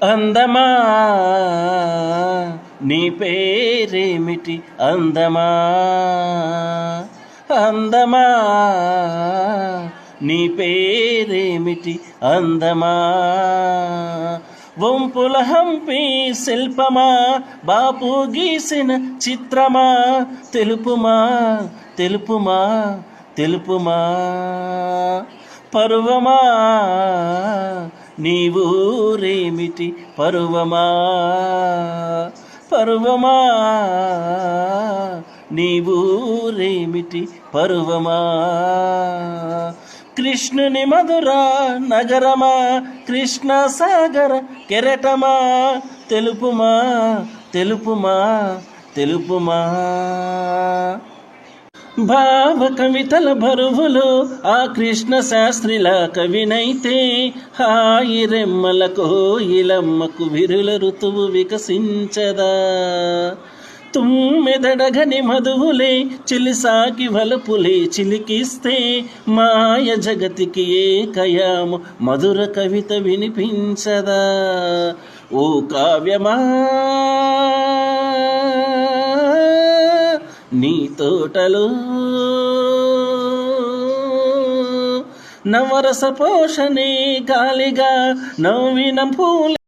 అందమా నీ పేరేమిటి అందమా, అందమా నీ పేరేమిటి అందమా. వంపుల హంపి శిల్పమా, బాపు గీసిన చిత్రమా, తెలుపుమా తెలుపుమా తెలుపుమా. పరువమా నీ ఊరేమిటి పరువమా, పరువమా నీ ఊరేమిటి పరువమా. కృష్ణుని మధుర నగరమా, కృష్ణ సాగర కెరటమా, తెలుపుమా తెలుపుమా తెలుపుమా. భావ కవితల బరువులు ఆ కృష్ణ శాస్త్రిల కవినైతే, హాయి రెమ్మల కోయిలమ్మకు విరుల ఋతువు వికసించదా. తుమ్మెదడగని మధువులే చిలిసాకి వలపులే చిలికిస్తే, మాయ జగతికి ఏకయాము మధుర కవిత వినిపించదా. ఓ కావ్యమా నీ తోటలో నవరస పోషణే గాలిగా నవ్విన పూల